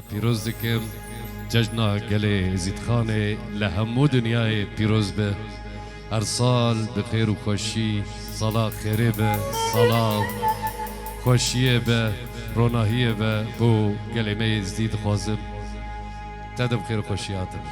پیروز دکم جشنا گله زیدخانه لهمو دنیای پیروز به هر سال بخیر و خوشی سالا خیره به سالا خوشیه به روناهیه به بو گلمه زدید خوازم تدب خیر و خوشیاتم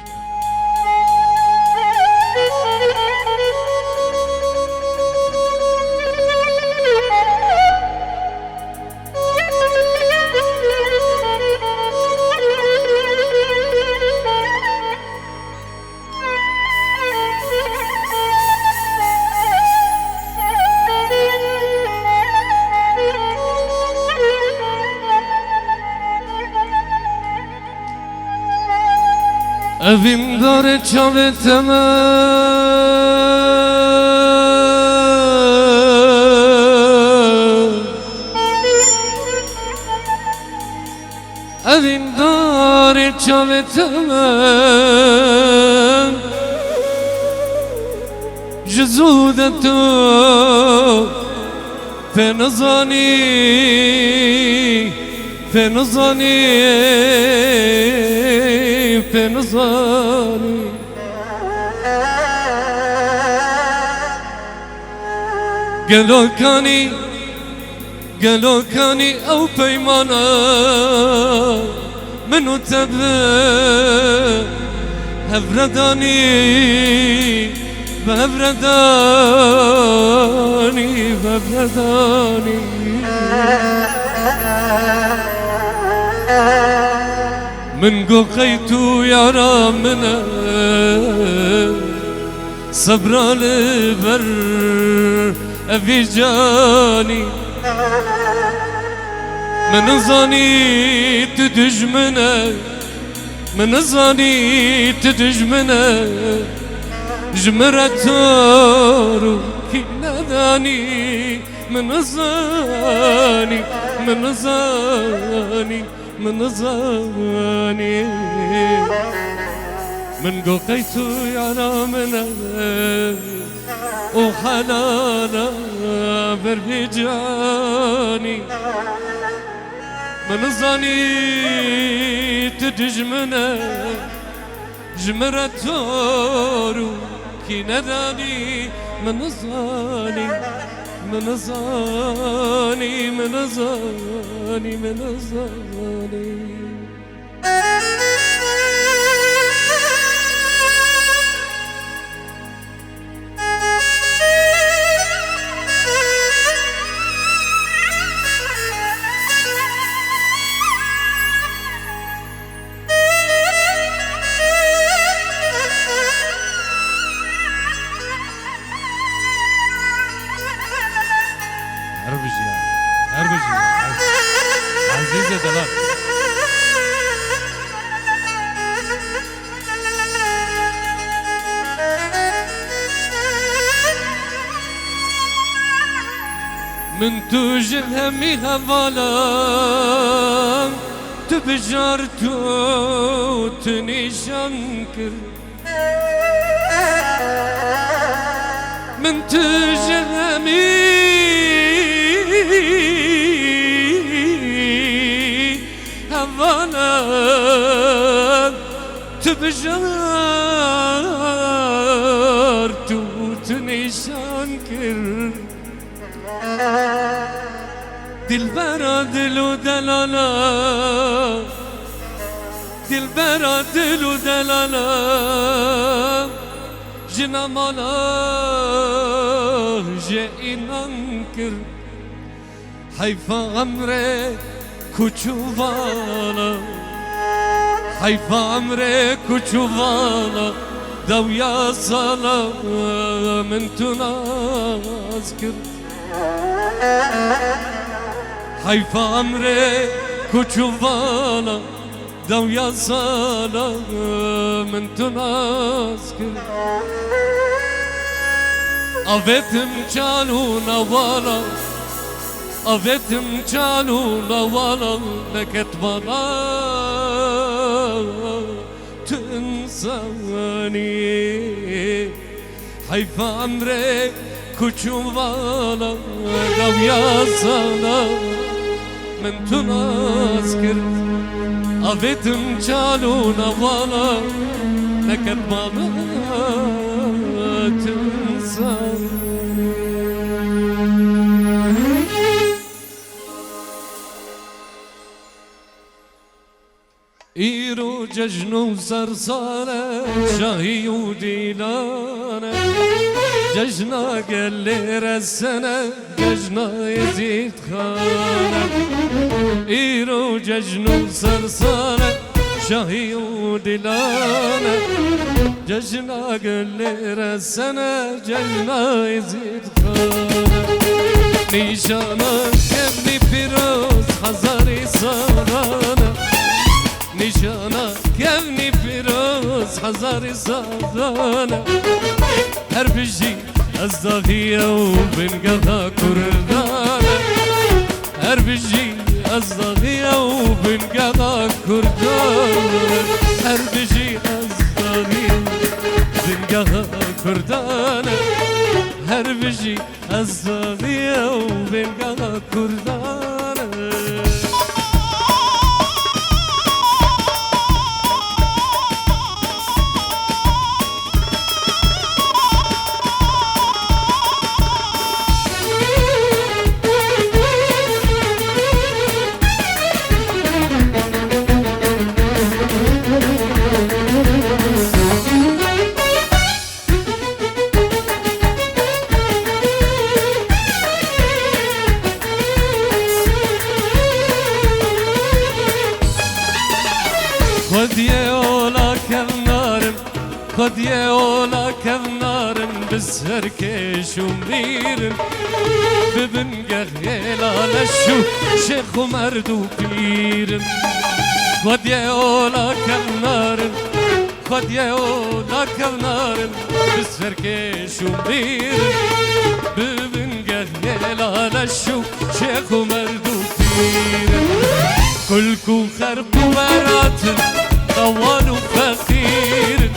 evim dare çaveteme evim dare çaveteme جزودتو فنظاني فنظاني فنظاني قالوا كاني او بيمانا منو تبه هفرداني بهفرداني بهفرداني من قوقيتو يا رامنا صبر البر أفيجاني من ظني تدجمنا من ظني تدجمنا جمرتورو كي ناداني من ظني من ظني من ظني من قوقيتو يا رامنا وحلالا بربيجاني من ظني تدجمنا جمرتورو كي ناداني من ظني من ظني من ظني من ظني هربجي عزيزة دلال من توجه همي هوالا تبجرتو تنشانكر من توجه همي هوالا تبجرتو تنشانكر دلبرا دلو دلالا دلبرا دلو دلالا جنا مالا جئي ننكر حيفا عمري كوچوالا حيفا عمري كوچوالا دو يا صالا من تنازكر حيفا عمري كوچوالا دو يا صالا من تنازكر أفتم جالو نوالا أفتم جالو نوالا نكتبالا تنساني حيفا عمري كوچوالا دو يا صالا من تنازكر أفتم جالونا والا نكد ما تنسى إيرو ججنو سرسانة شاهي وديلانة ججنا قال رسنا ججنا يزيد خانة إيرو ججنو سرسانة شاهي وديلانة ججنا قال رسنا ججنا يزيد خانة نيشانا كبني فيروز حزاري صارانة نشانا كفني فيروز حزاري صادانا هربجي أصدقية وبنقضى كردانا هربجي أصدقية وبنقضى كردانا هربجي أصدقية بنقضى كردانا هربجي أصدقية وبنقضى كردانا خد يا ولا كفنارن بسهركش ومديرن ببنقغيل على الشو شيخ ومردو كبيرن خد يا ولا كفنارن خد يا ولا كفنارن بسهركش ومديرن ببنقغيل على الشو شيخ ومردو كبيرن كلكو خرب وبراتن طوال وفخير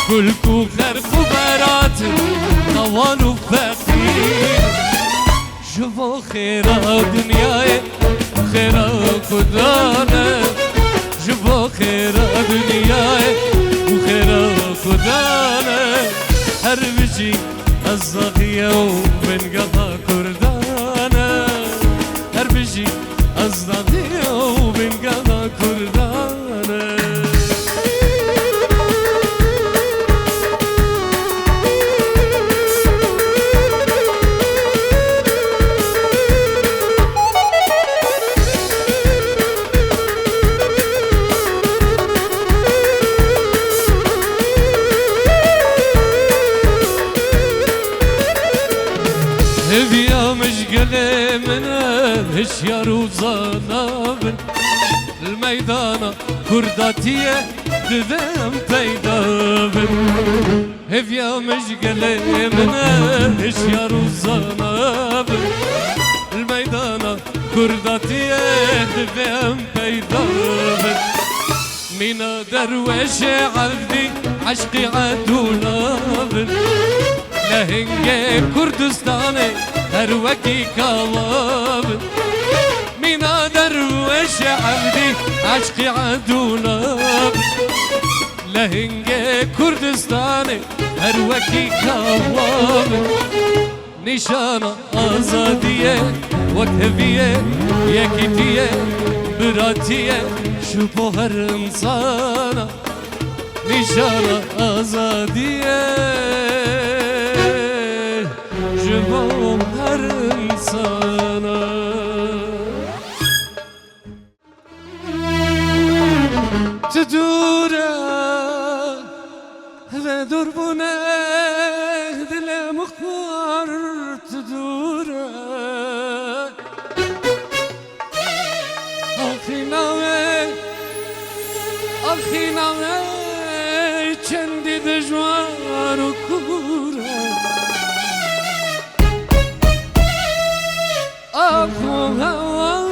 كلكو خرب وبرات طوال وفقير شوفوا خيرا دنياي خيرا خدانا شوفوا خيرا دنياي وخيرا خدانا هربجي الزغية وبنقضى كردانا هربجي الزغية وبنقضى كردانا هبيا مشقلة من هشيار وزنابن الميدانة كرداتية دذم بيدابن هبيا مشقلة من هشيار وزنابن الميدانة كرداتية دذم بيدابن من درويش عبدي عشقي عدولابن لهنگه کردستانه هر وکی کلاب مینا درویش عبدی عشقی عدولاب لهنگه کردستانه هر وکی کلاب نشان آزادیه وکهویه یکیتیه براتیه شو هر انسانه نشان آزادیه جبام هر انسانا تدوره و دربونه دل مخار تدوره آخی نامه چندی دجوار و کوره آخو هوار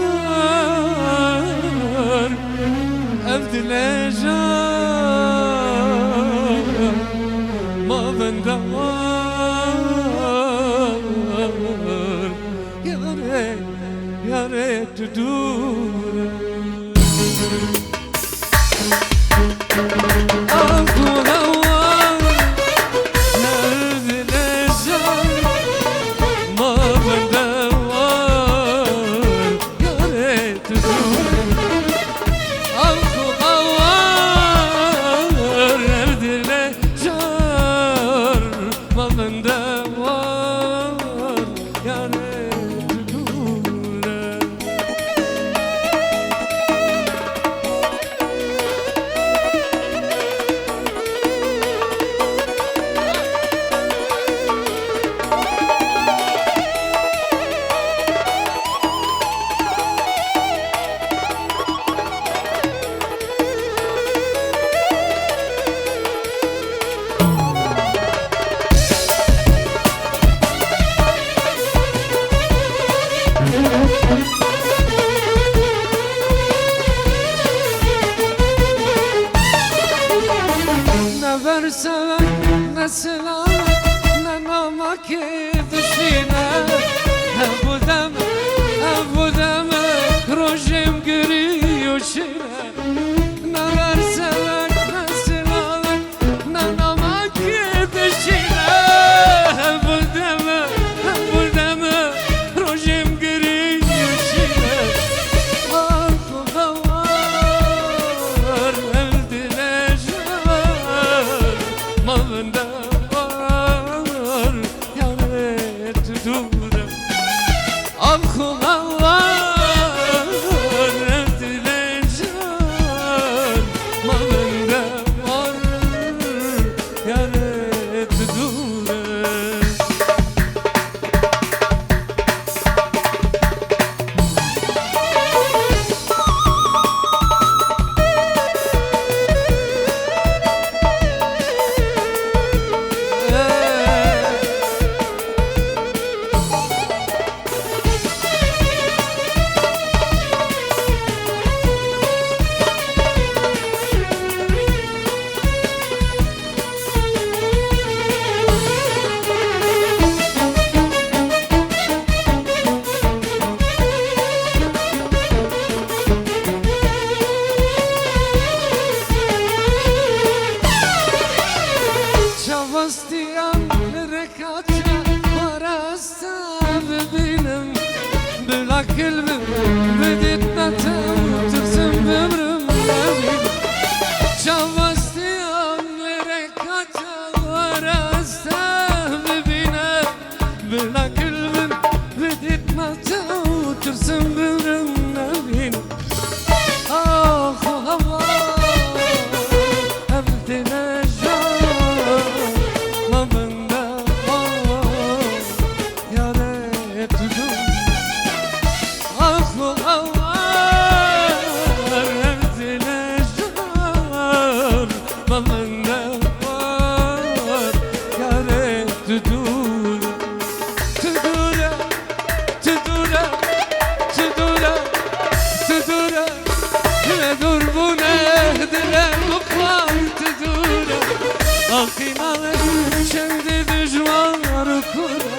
افدل جان ما بندوار يا ريت تدور برسلك نسلك ننامك دشينا ابو دمك روجم قري وشينا نبرسلك نسلك ننامك دشينا ابو دمك روجم قري وشينا اكو غوار ولد نجار ما من دوار يا ريت تدور اكو غوار ولد نجار ما من دوار يا ريت تدور Çavastiyan rekaça varasta bebeğim Bila kalbim beditmetem tırsın ömrüm benim Çavastiyan rekaça varasta bebeğim Bila kalbim beditmetem tırsın ömrüm benim Ah hava evdine Akınalı şimdi düşmanlar kura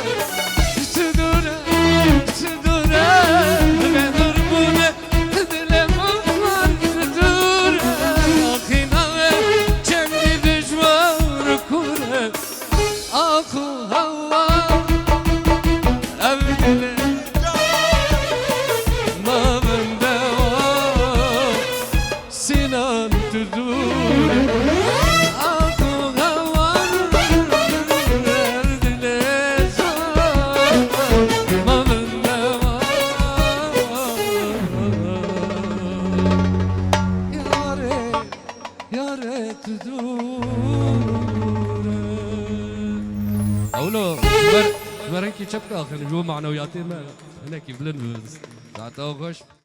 Tüdüre, tüdüre Ve dur bu ne dilem var tüdüre Akınalı şimdi düşmanlar kura Akı hava evdile Ma bende var Sinan tüdüre أولو بركي شبكة آخر جو معنوياتي ما هناك يبلن ساعتها وغش